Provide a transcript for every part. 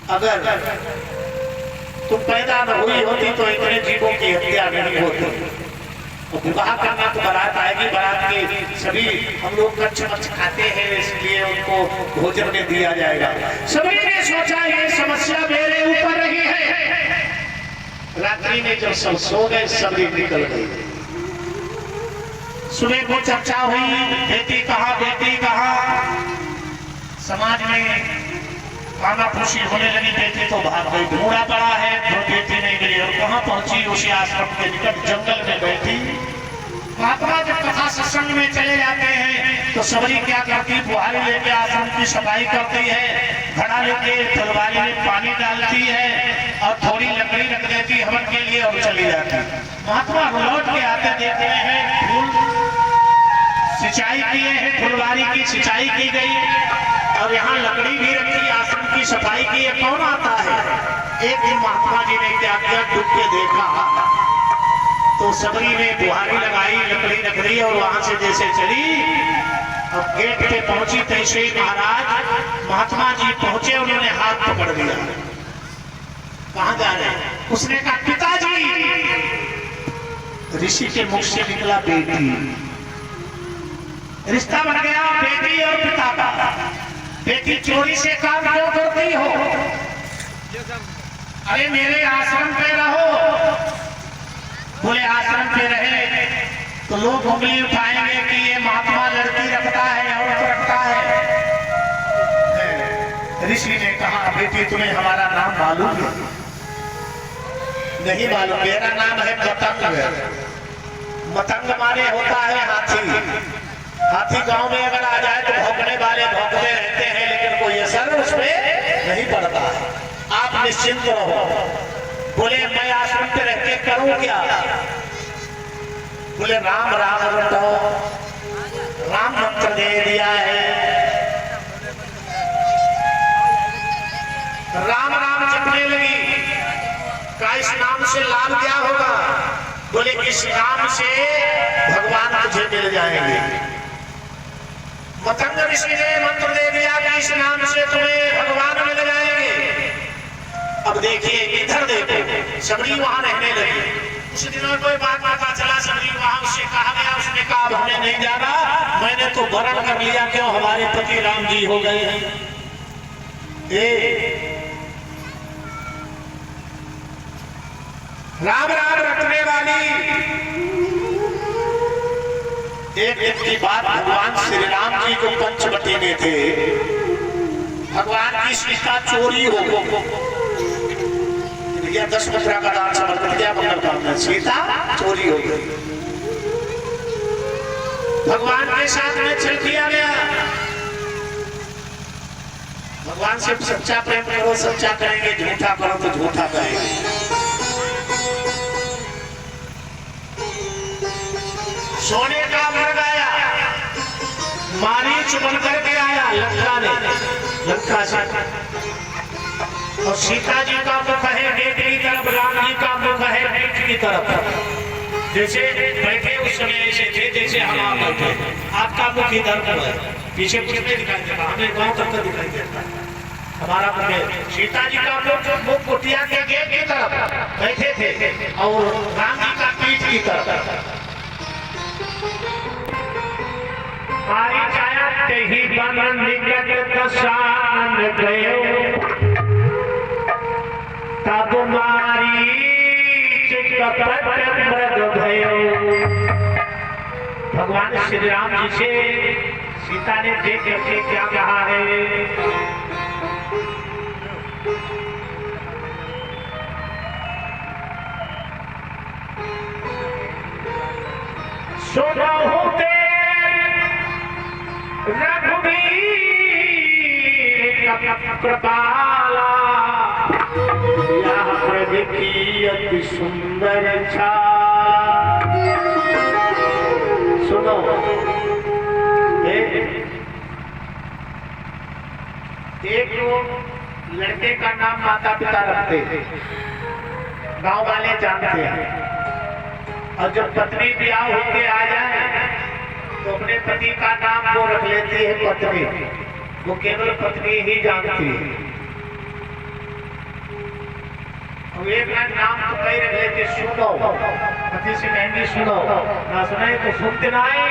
अगर तुम पैदा न हुई होती तो इतने जीवों की हत्या नहीं होती। और विवाह करना तो बारात आएगी, बारात के सभी हम लोग कच्छ मच्छ खाते हैं, इसलिए उनको भोजन में दिया जाएगा। सभी ने सोचा ये समस्या मेरे ऊपर रही है। रात्रि में जब सब सो गए, सबरी निकल गई। सुबह को चर्चा हुई, बेटी कहाँ, बेटी कहाँ। समाज में खाना खुशी होने लगी। बेटी तो भाग गई, ढूंढा पड़ा है, तो बेटी नहीं मिली। और कहाँ पहुंची? उसी आश्रम के निकट जंगल में बैठी। महात्मा जब कथा सत्संग में चले जाते हैं तो सबरी क्या करती? बुहारी लेके आश्रम की सफाई करती है, घड़ा लेके तलवारी में पानी डालती है और थोड़ी लकड़ी रख देती हवन के लिए और चली जाती। महात्मा लौट के आते देखते हैं फूल सिंचाई किए हैं, फुलवारी की सिंचाई की गई और यहाँ लकड़ी भी रखी, आश्रम की सफाई की है। कौन आता है? एक दिन महात्मा जी ने क्या किया, डूब के देखा तो सबरी ने बुहारी लगाई, लकड़ी रख दी और वहां से जैसे चली, अब गेट पे पहुंची तैसे ही महाराज महात्मा जी पहुंचे, उन्होंने हाथ पकड़ दिया। कहां जा रहे हैं? उसने कहा पिताजी। ऋषि के मुख से निकला बेटी। रिश्ता बन गया बेटी और पिता का। बेटी चोरी से काम क्यों करती हो? अरे मेरे आश्रम पे रहो। बोले आश्रम पे रहे तो लोग उंगली उठाएंगे कि ये महात्मा लड़की रखता है, औरत रखता है। ऋषि ने कहा बेटी तुम्हें हमारा नाम मालूम है? नहीं मालूम। मेरा नाम है मतंग। मतंग माने होता है हाथी। हाथी गांव में अगर आ जाए तो भौंकने वाले भौंकते रहते हैं, लेकिन कोई असर उसमें नहीं पड़ता है। आप निश्चिंत रहो। बोले मैं आश्रम पे रह के करूं क्या? बोले राम राम रटो। राम मंत्र दे दिया है। राम राम जपने लगी। का इस नाम से लाभ क्या होगा? बोले इस नाम से भगवान तुझे मिल जाएंगे। मतंग ऋषि ने मंत्र दे दिया कि इस नाम से तुम्हें भगवान मिल जाएंगे। अब देखिए इधर देखो, सबरी वहां रहने लगी। कुछ दिनों कोई बात पता चला, सबरी वहां उससे कहा गया, उसने कहा अब हमें नहीं जाना, मैंने तो वरण कर लिया, क्यों हमारे पति राम जी हो गए हैं। राम राम रटने वाली एक दिन की बात, भगवान श्री राम जी को पंचवटी में थे। भगवान की सीता चोरी हो गई। 10 मुद्रा का दान समर्पित किया, मंगल कामना। सीता चोरी हो गई। भगवान के साथ में छल किया गया। भगवान से सच्चा प्रेम करो, सच्चा करेंगे, झूठा करो तो झूठा करेंगे। सोने का मर गया, मारीच बन करके आया लंका ने, लंका से। और सीता जी का मुख है गेट की तरफ, राम जी का मुख है पीठ की तरफ। जैसे बैठे उस समय ऐसे थे जैसे हम आप बैठे। आपका मुख इधर को है, पीछे कुछ नहीं दिखाई देता, हमें गांव तक का दिखाई देता है हमारा मुख है। सीता जी का मुख कुटिया के गेट की तरफ बैठे थे और राम जी का पीठ की तरफ। मारी छाया तेही बन निकट दशान गयो, तब मारी मृग भयो। भगवान श्री राम जी से सीता ने देख करके क्या कहा है? सुनहु ते रघुवीर कृपाला, यहाँ प्रभु की अति सुंदर छाया। सुनो, एक लड़के का नाम माता पिता रखते हैं, गांव वाले जानते हैं। और जब पत्नी ब्याह होके आ जाए तो अपने पति का नाम वो रख लेती है पत्नी, वो केवल पत्नी ही जानती है। अब एक नाम तो कई रख लेते सुनो, पति से कहेंगे सुनो, ना सुनाए तो सुनते ना आए,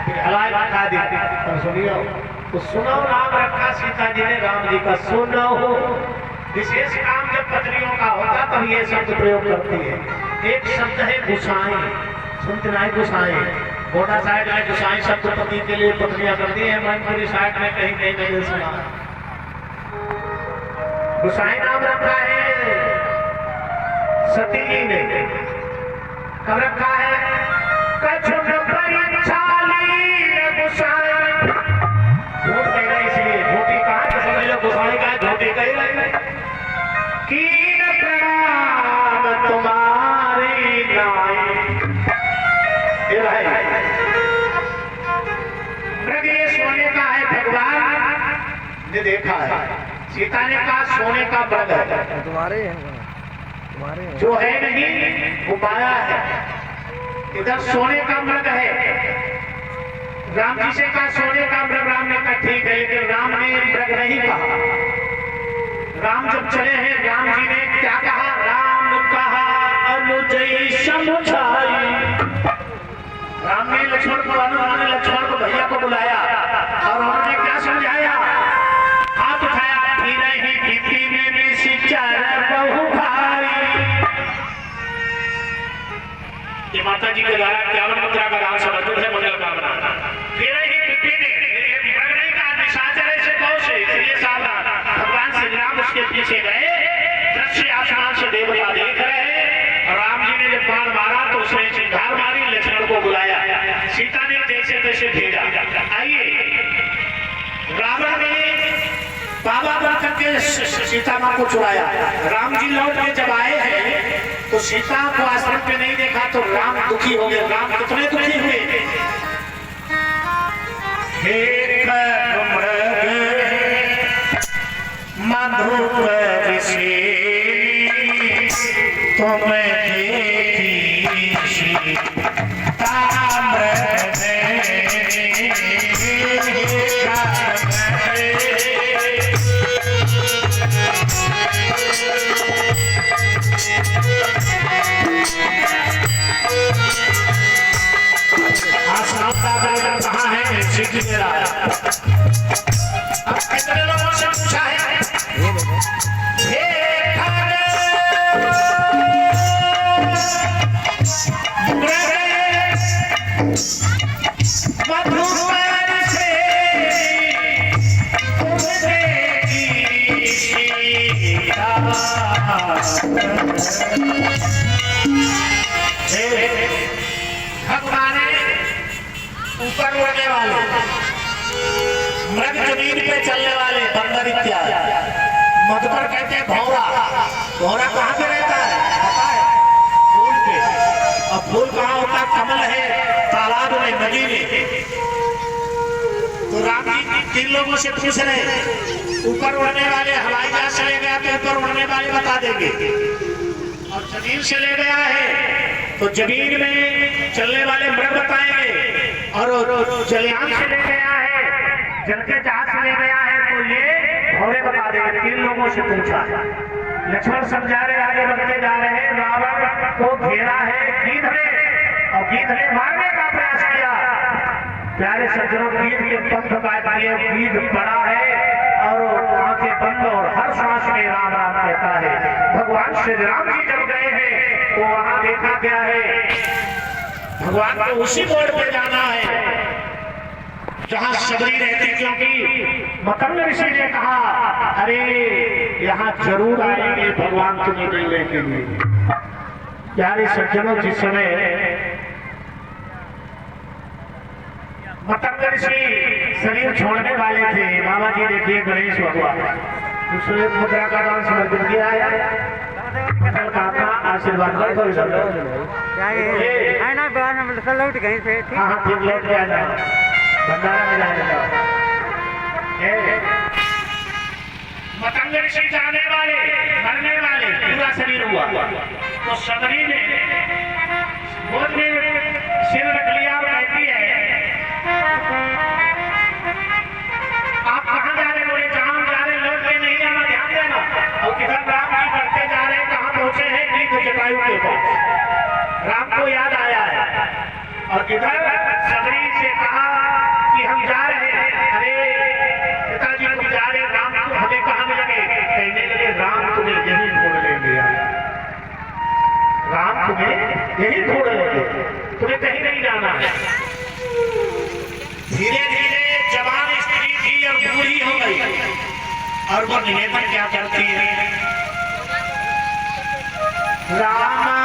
फिर हलाई बता देते तो सुनियो। तो सुनो नाम रखा सीता जी ने राम जी का, सुनो। विशेष काम जब पत्नियों का होता तब ये शब्द प्रयोग करती है। एक शब्द है गुसाई, सुनते ना गुसाई, गोटा साइड में गुसाई शब्द पति के लिए पत्नियां करती है, मैनपुरी साइड में कहीं कहीं मैंने सुना गुसाई नाम रखा है सती जी ने। कब रखा है? कछुक परिछाली गुसाई, झूठ कह रहे इसलिए, झूठी कहा तो समझ लो गुसाई का झूठी कह रहे। कीन प्रणाम तुम्हारी नाई, ये भाई मृग ये सोने का है, भगवान ने देखा है। सीता ने कहा सोने का मृग है, तुम्हारे जो है नहीं वो माया है, इधर सोने का मृग है। राम जी से कहा सोने का मृग, राम ने कहा ठीक है, लेकिन राम ने मृग नहीं कहा। राम जब चले हैं, राम जी ने क्या कहा? राम कहा अनुजई समझाई। राम ने लक्ष्मण को, उन्होंने लक्ष्मण को भैया को बुलाया और उन्होंने क्या समझाया? हाथ उठाया, फिर ही पीपी में भी सिंचार बहु भाई। ये माता जी के द्वारा 51 मुद्रा का दान समर्पित है, मंगल कामना। फिर ही पीपी ने मृग नहीं कहा, निशाचर से बहुत से, इसलिए सावधान। भगवान श्री राम उसके पीछे गए, दृश्य आसमान से देवता देख रहे हैं, और राम जी ने जब बाण मारा तो उसने चिंगार मारी, लक्ष्मण को बुलाया, सीता ने जैसे तैसे भेजा। आइए, रावण ने बाबा बन करके सीता मां को चुराया। राम जी लौट के जब आए हैं तो सीता को आश्रम पे नहीं देखा तो राम दुखी हो गए। राम कितने दुखी हुए? मधुप तुम्हें देखी ताम्र कहाँ है? सीख मेरा अब कितने लोगों से पूछा है? भगवान ऊपर उड़ने वाले, मृग जमीन पे चलने वाले, बंदर इत्यादि। मधुकर कहते हैं भौरा। भौरा कहाँ पे रहता है? पता है? फूल पे। अब फूल कहाँ होता है? कमल है तालाब में, नदी में। तो राम जी 3 लोगों से पूछ रहे, ऊपर उड़ने वाले, हवाई जहाज से ले गया तो ऊपर उड़ने वाले बता देंगे, और जमीन से ले गया है तो जमीन में चलने वाले मृग बताएंगे, और जलयान से ले गया है, जल के जहाज से ले गया है तो ये घोड़े बता देंगे। 3 लोगों से पूछा है। लक्ष्मण समझा रहे, आगे बढ़ते जा रहे हैं। रावण को घेरा है गीध ने, और गीध ने मारने का प्रयास किया। प्यारे सज्जनों, गीध के पंख काट दिए, गीध बड़ा है और आंखें बंद और हर सांस में राम राम कहता है। भगवान श्री राम जी जब गए हैं तो वहां देखा क्या है? भगवान को उसी मोड़ पे जाना है जहां सबरी रहती, क्योंकि मतंग ऋषि ने कहा अरे यहाँ जरूर आएंगे भगवान तुम्हें मिलने के लिए। प्यारे सज्जनों, जिस समय मतंग ऋषि शरीर छोड़ने वाले थे, बाबा जी देखिए गणेश भगवान दूसरे मुद्रा का दान समर्पित किया है। आशीर्वाद लौट गए थे। हाँ ठीक, लौट के आ जाओ, भंडारा में जाने जाओ। मतंग ऋषि जाने वाले, मरने वाले, पूरा शरीर हुआ तो सबरी ने गोद में सिर रख लिया और कहती है आप कहाँ जा रहे? बोले जहाँ जा रहे लौट के नहीं आना, ध्यान देना। और किधर राम जी बढ़ते जा रहे, कहाँ और इधर सबरी से कहा कि हम जा रहे हैं। अरे पिताजी तुम जा रहे राम तुम हमें कहाँ मिलेंगे? कहने लगे राम तुम्हें यही ढूंढ लेंगे, राम तुम्हें यही ढूंढ लेंगे, तुम्हें कहीं नहीं जाना है। धीरे धीरे जवान स्त्री थी और बूढ़ी हो गई और वो निवेदन क्या करती है, रामा